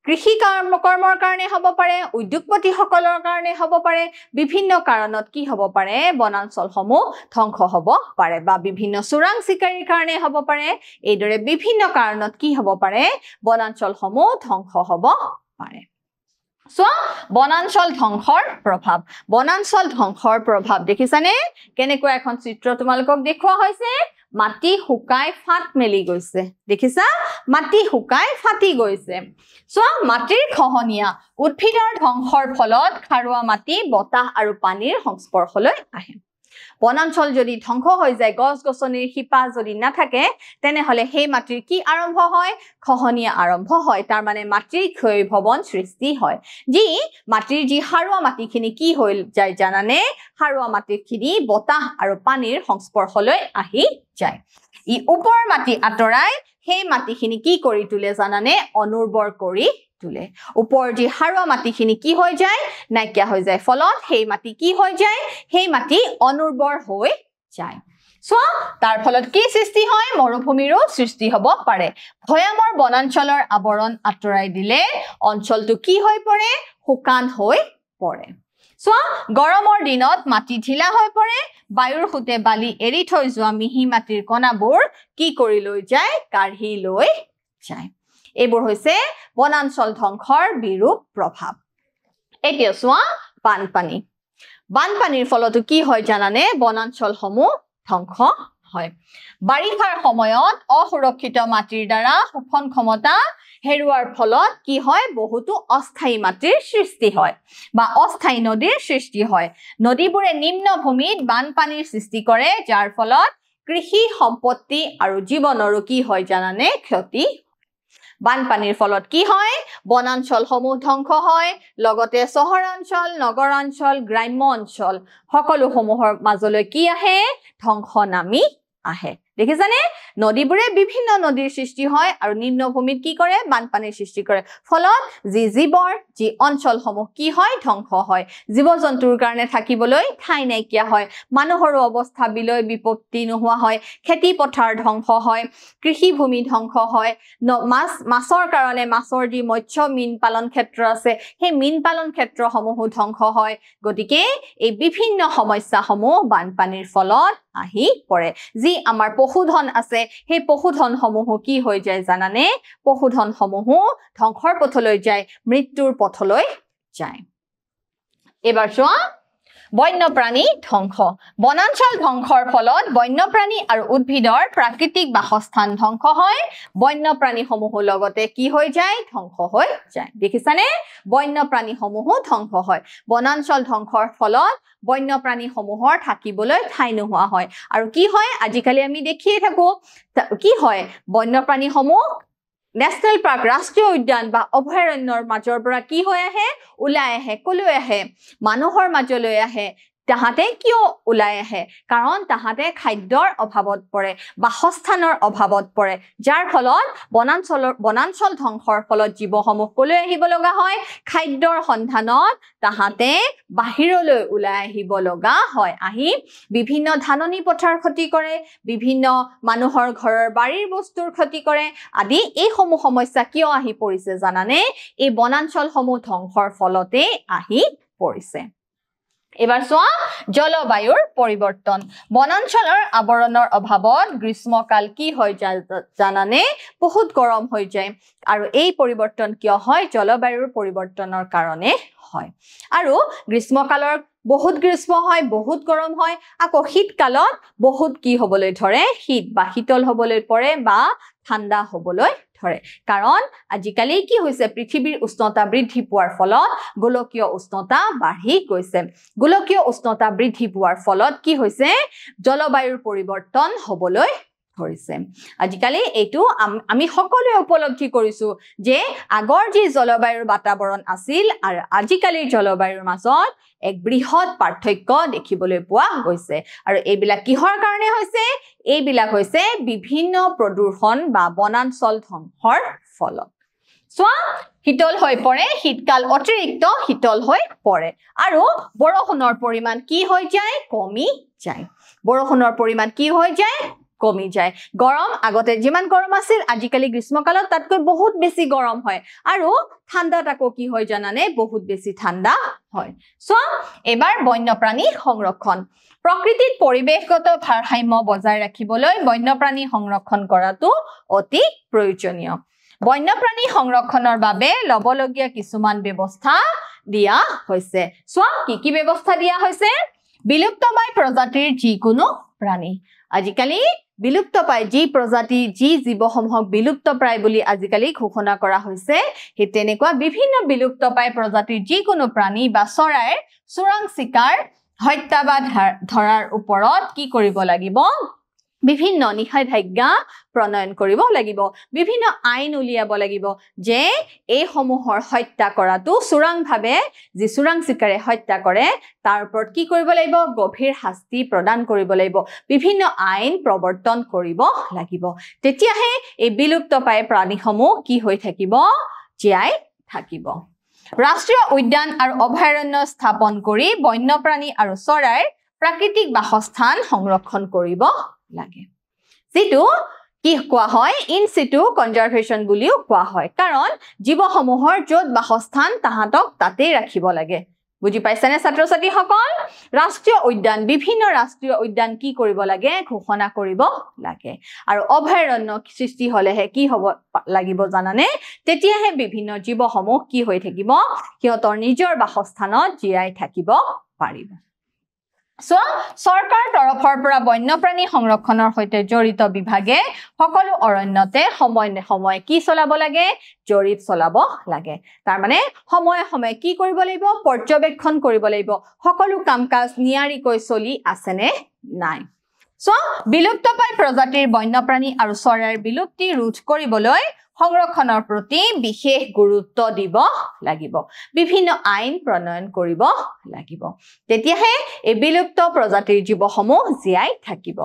কৃষি কৰ্মৰ কাৰণে হ'ব পাৰে উদ্যোগপতি সকলৰ কাৰণে হ'ব পাৰে বিভিন্ন কাৰণত কি হ'ব পাৰে বনাঞ্চলসমূহ ধ্বংস হ'ব পাৰে বা বিভিন্ন চোৰাং চিকাৰীৰ কাৰণে হ'ব পাৰে এইদৰে বিভিন্ন কাৰণত কি হ'ব পাৰে বনাঞ্চলসমূহ ধ্বংস হ'ব পাৰে সো বনাঞ্চল ধ্বংসৰ প্ৰভাৱ দেখিছানে কেনেকৈ এখন চিত্ৰ তোমালোকক দেখুৱা হৈছে মাটি শুকাই ফাট মেলি গৈছে দেখিছা মাটি শুকাই ফাটি গৈছে সো মাটিৰ খহনীয়া উদ্ভিদৰ ধ্বংসৰ ফলত খাৰুৱা মাটি বতাহ আৰু পানীৰ সংস্পৰ্শলৈ আহে বনাঞ্চল যদি ধ্বংস হৈ যায় গছ-গছনিৰ শিপা যদি নাথাকে তেনেহলে সেই মাটিৰ কি আৰম্ভ হয় খহনীয়া আৰম্ভ হয় তাৰ মানে মাটিৰ ক্ষয়ভৱন সৃষ্টি হয় যি মাটিৰ যি সাৰুৱা মাটিখিনি কি হৈ যায় জানানে সাৰুৱা মাটিখিনি বতাহ আৰু পানীৰ সংস্পৰ্শলৈ আহি যায় ই ওপৰ মাটি আঁতৰাই সেই মাটিখিনি কি কৰি তুলে জানানে অনুৰ্বৰ কৰি তুলে ওপৰ যি সাৰুৱা মাটিখিনি কি হৈ যায় নাইকিয়া হৈ যায় ফলত সেই মাটি কি হৈ যায় সেই মাটি অনুৰ্বৰ হৈ যায় সো তাৰ ফলত কি সৃষ্টি হয় মৰুভূমিৰো সৃষ্টি হ'ব পাৰে ভয়ামৰ বনাঞ্চলৰ আৱৰণ আঁতৰাই দিলে অঞ্চলটো কি হৈ পৰে শুকান হৈ পৰে সো গৰমৰ দিনত মাটি ঢিলা হৈ পৰে বায়ুৰ সৈতে বালি এৰি থৈ যোৱা মিহি মাটিৰ কণাবোৰ কি কৰি লৈ যায় কাঢ়ি লৈ যায় এইবোৰ হৈছে বনাঞ্চল ধ্বংসৰ বিৰূপ প্ৰভাৱ এতিয়া চোৱা বানপানীৰ ফলতো কি হয় জানানে বনাঞ্চলসমূহ ধ্বংস হয় বাৰিষাৰ সময়ত অসুৰক্ষিত মাটিৰ দ্বাৰা শোষণ ক্ষমতা হেৰুৱাৰ ফলত কি হয় বহুতো অস্থায়ী মাটিৰ সৃষ্টি হয় বা অস্থায়ী নদীৰ সৃষ্টি হয় নদীবোৰে নিম্ন ভূমিত বানপানীৰ সৃষ্টি কৰে যাৰ ফলত কৃষি সম্পত্তি আৰু জীৱনৰো কি হয় জানানে ক্ষতি বানপানীৰ ফলত কি হয় বনাঞ্চলসমূহ ধ্বংস হয় লগতে চহৰাঞ্চল নগৰাঞ্চল গ্ৰাম্য অঞ্চল সকলোসমূহৰ মাজলৈ কি আহে ধ্বংস নামি আহে দেখিছানে নদীবোৰে বিভিন্ন নদীৰ সৃষ্টি হয় আৰু নিম্ন ভূমিত কি কৰে বানপানীৰ সৃষ্টি কৰে ফলত জীৱৰ যি অঞ্চলসমূহ কি হয় ধ্বংস হয় জীৱ-জন্তুৰ কাৰণে থাকিবলৈ ঠাই নাইকিয়া হয় মানুহৰ অৱস্থা বিলৈ বিপত্তি নোহোৱা হয় খেতি পথাৰ ধ্বংস হয় কৃষি ভূমি ধ্বংস হয় মাছৰ কাৰণে মাছৰ যি মৎস্য মীন পালন ক্ষেত্ৰ আছে সেই মীন পালন ক্ষেত্ৰসমূহ ধ্বংস হয় গতিকে এই বিভিন্ন সমস্যাসমূহ বানপানীৰ ফলত আহি পৰে যি আমাৰ পশুধন আছে সেই পশুধনসমূহ কি হৈ যায় জানানে পশুধনসমূহ ধ্বংসৰ পথলৈ যায় মৃত্যুৰ পথলৈ যায় এবাৰ চোৱা বন্যপ্ৰাণী ধ্বংস বনাঞ্চল ধ্বংসৰ ফলত বন্যপ্ৰাণী আৰু উদ্ভিদৰ প্ৰাকৃতিক বাসস্থান ধ্বংস হয় বন্যপ্ৰাণীসমূহ লগতে কি হৈ যায় ধ্বংস হৈ যায় দেখিছানে বন্যপ্ৰাণীসমূহ ধ্বংস হয় বনাঞ্চল ধ্বংসৰ ফলত বন্যপ্ৰাণীসমূহৰ থাকিবলৈ ঠাই নোহোৱা হয় আৰু কি হয় আজিকালি আমি দেখিয়ে থাকো কি হয় বন্যপ্ৰাণীসমূহ ন্যাশনাল পাৰ্ক ৰাষ্ট্ৰীয় উদ্যান বা অভয়াৰণ্যৰ মাজৰ পৰা কি হৈ আহে ওলাই আহে কলৈ আহে মানুহৰ মাজলৈ আহে তাহাতে কিয় ওলাই আহে কাৰণ তাহাতে খাদ্যৰ অভাৱত পৰে বাসস্থানৰ অভাৱত পৰে যাৰ ফলত বনাঞ্চল ধ্বংসৰ ফলত জীৱসমূহ কলৈ আহিব লগা হয় খাদ্যৰ সন্ধানত তাহাতে বাহিৰলৈ ওলাই আহিব লগা হয় আহি বিভিন্ন ধাননি পথাৰ ক্ষতি কৰে বিভিন্ন মানুহৰ ঘৰৰ বাৰীৰ বস্তুৰ ক্ষতি কৰে আদি এই সমূহ সমস্যা কিয় আহি পৰিছে জানানে এই বনাঞ্চলসমূহ ধ্বংসৰ ফলতে আহি পৰিছে এবাৰ চোৱা জলবায়ুৰ পৰিৱৰ্তন বনাঞ্চলৰ আৱৰণৰ অভাৱত গ্ৰীষ্মকাল কি হৈ যায় জানানে বহুত গৰম হৈ যায় আৰু এই পৰিৱৰ্তন কিয় হয় জলবায়ুৰ পৰিৱৰ্তনৰ কাৰণে হয় আৰু গ্ৰীষ্মকালৰ বহুত গ্ৰীষ্ম হয় বহুত গৰম হয় আকৌ শীতকালত বহুত কি হ'বলৈ ধৰে শীত বা শীতল হ'বলৈ পৰে বা ঠাণ্ডা হ'বলৈ ধৰে কাৰণ আজিকালি কি হৈছে পৃথিৱীৰ উষ্ণতা বৃদ্ধি পোৱাৰ ফলত গোলকীয় উষ্ণতা বাঢ়ি গৈছে গোলকীয় উষ্ণতা বৃদ্ধি পোৱাৰ ফলত কি হৈছে জলবায়ুৰ পৰিৱৰ্তন হ'বলৈ ধৰিছে আজিকালি এইটো আমি সকলোৱে উপলব্ধি কৰিছো যে আগৰ যি জলবায়ুৰ বাতাবৰণ আছিল আৰু আজিকালিৰ জলবায়ুৰ মাজত এক বৃহৎ পাৰ্থক্য দেখিবলৈ পোৱা গৈছে আৰু এইবিলাক কিহৰ কাৰণে হৈছে এইবিলাক হৈছে বিভিন্ন প্ৰদূষণ বা বনাঞ্চল ধ্বংসৰ ফলত শীতল হৈ পৰে শীতকাল অতিৰিক্ত শীতল হৈ পৰে আৰু বৰষুণৰ পৰিমাণ কি হৈ যায় কমি যায় বৰষুণৰ পৰিমাণ কি হৈ যায় কমি যায় গৰম আগতে যিমান গৰম আছিল আজিকালি গ্ৰীষ্মকালত তাতকৈ বহুত বেছি গৰম হয় আৰু ঠাণ্ডা তাকো কি হয় জানানে বহুত বেছি ঠাণ্ডা হয় এবাৰ বন্যপ্ৰাণী সংৰক্ষণ প্ৰকৃতিত পৰিৱেশগত ভাৰসাম্য বজাই ৰাখিবলৈ বন্যপ্ৰাণী সংৰক্ষণ কৰাটো অতি প্ৰয়োজনীয় বন্যপ্ৰাণী সংৰক্ষণৰ বাবে লবলগীয়া কিছুমান ব্যৱস্থা দিয়া হৈছে কি ব্যৱস্থা দিয়া হৈছে বিলুপ্তপ্ৰায় প্ৰজাতিৰ যিকোনো প্ৰাণী আজিকালি বিলুপ্তপ্ৰায় যি প্ৰজাতি যি জীৱসমূহক বিলুপ্তপ্ৰায় বুলি আজিকালি ঘোষণা কৰা হৈছে সেই তেনেকুৱা বিভিন্ন বিলুপ্তপ্ৰায় প্ৰজাতিৰ যিকোনো প্ৰাণী বা চৰাইৰ চোৰাং চিকাৰ হত্যা বা ধৰাৰ ওপৰত কি কৰিব লাগিব বিভিন্ন নিষেধাজ্ঞা প্ৰণয়ন কৰিব লাগিব বিভিন্ন আইন উলিয়াব লাগিব যে এই সমূহৰ হত্যা কৰাটো চোৰাংভাৱে যি চোৰাং চিকাৰে হত্যা কৰে তাৰ ওপৰত কি কৰিব লাগিব গভীৰ শাস্তি প্ৰদান কৰিব লাগিব বিভিন্ন আইন প্ৰৱৰ্তন কৰিব লাগিব তেতিয়াহে এই বিলুপ্তপ্ৰায় প্ৰাণীসমূহ কি হৈ থাকিব জীয়াই থাকিব ৰাষ্ট্ৰীয় উদ্যান আৰু অভয়াৰণ্য স্থাপন কৰি বন্যপ্ৰাণী আৰু চৰাইৰ প্ৰাকৃতিক বাসস্থান সংৰক্ষণ কৰিব লাগে যেটো কি কোৱা হয় ইন সিটু কনজাৰভেশ্যন বুলিও কোৱা হয় কাৰণ জীৱসমূহৰ য'ত বাসস্থান তাহাঁতক তাতেই ৰাখিব লাগে বুজি পাইছানে ছাত্ৰ ছাত্ৰীসকল ৰাষ্ট্ৰীয় উদ্যান বিভিন্ন ৰাষ্ট্ৰীয় উদ্যান কি কৰিব লাগে ঘোষণা কৰিব লাগে আৰু অভয়াৰণ্য সৃষ্টি হলেহে কি হ'ব লাগিব জানানে তেতিয়াহে বিভিন্ন জীৱসমূহ কি হৈ থাকিব সিহঁতৰ নিজৰ বাসস্থানত জীয়াই থাকিব পাৰিব চৰকাৰ তৰফৰ পৰা বন্যপ্ৰাণী সংৰক্ষণৰ সৈতে জড়িত বিভাগে সকলো অৰণ্যতে সময় কি চলাব লাগে জৰীপ চলাব লাগে তাৰ মানে সময়ে সময়ে কি কৰিব লাগিব পৰ্যবেক্ষণ কৰিব লাগিব সকলো কাম-কাজ নিয়াৰিকৈ চলি আছে নে নাই বিলুপ্তপ্ৰায় প্ৰজাতিৰ বন্যপ্ৰাণী আৰু চৰাইৰ বিলুপ্তি ৰোধ কৰিবলৈ সংৰক্ষণৰ প্ৰতি বিশেষ গুৰুত্ব দিব লাগিব বিভিন্ন আইন প্ৰণয়ন কৰিব লাগিব তেতিয়াহে এই বিলুপ্ত প্ৰজাতিৰ জীৱসমূহ জীয়াই থাকিব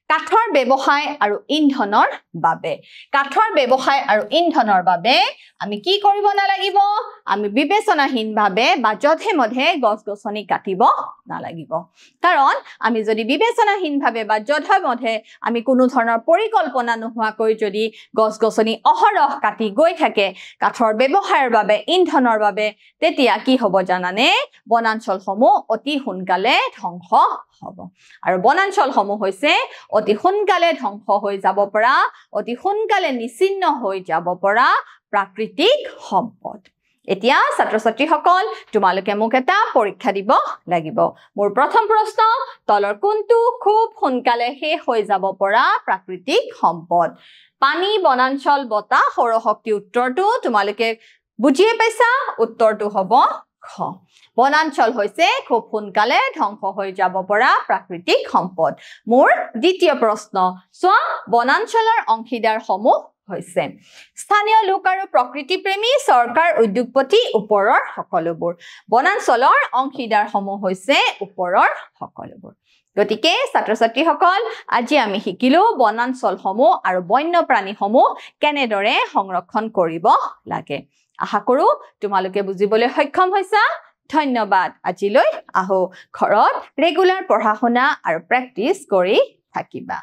কাঠৰ ব্যৱসায় আৰু ইন্ধনৰ বাবে আমি কি কৰিব নালাগিব আমি বিবেচনাহীনভাৱে বা যধে মধে গছ-গছনি কাটিব নালাগিব কাৰণ আমি যদি বিবেচনাহীনভাৱে বা যধে মধে আমি কোনো ধৰণৰ পৰিকল্পনা নোহোৱাকৈ যদি গছ-গছনি অহৰহ কাটি গৈ থাকে কাঠৰ ব্যৱসায়ৰ বাবে ইন্ধনৰ বাবে তেতিয়া কি হ'ব জানানে বনাঞ্চলসমূহ অতি সোনকালে ধ্বংস হ'ব আৰু বনাঞ্চলসমূহ হৈছে অতি সোনকালে ধ্বংস হৈ যাব পৰা অতি সোনকালে নিচিন্ন হৈ যাব পৰা প্ৰাকৃতিক সম্পদ এতিয়া ছাত্ৰ ছাত্ৰীসকল তোমালোকে মোক এটা পৰীক্ষা দিব লাগিব মোৰ প্ৰথম প্ৰশ্ন তলৰ কোনটো খুব সোনকালে শেষ হৈ যাব পৰা প্ৰাকৃতিক সম্পদ পানী বনাঞ্চল বতাহ সৌৰশক্তি উত্তৰটো তোমালোকে বুজিয়ে পাইছা উত্তৰটো হ'ব খ বনাঞ্চল হৈছে খুব সোনকালে ধ্বংস হৈ যাব পৰা প্ৰাকৃতিক সম্পদ মোৰ দ্বিতীয় প্ৰশ্ন বনাঞ্চলৰ অংশীদাৰসমূহ হৈছে স্থানীয় লোক আৰু প্ৰকৃতি প্ৰেমী চৰকাৰ উদ্যোগপতি ওপৰৰ সকলোবোৰ বনাঞ্চলৰ অংশীদাৰসমূহ হৈছে ওপৰৰ সকলোবোৰ গতিকে ছাত্ৰ ছাত্ৰীসকল আজি আমি শিকিলো বনাঞ্চলসমূহ আৰু বন্যপ্ৰাণীসমূহ কেনেদৰে সংৰক্ষণ কৰিব লাগে আশা কৰো তোমালোকে বুজিবলৈ সক্ষম হৈছা ধন্যবাদ আজিলৈ আহো ঘৰত ৰেগুলাৰ পঢ়া শুনা আৰু প্ৰেক্টিছ কৰি থাকিবা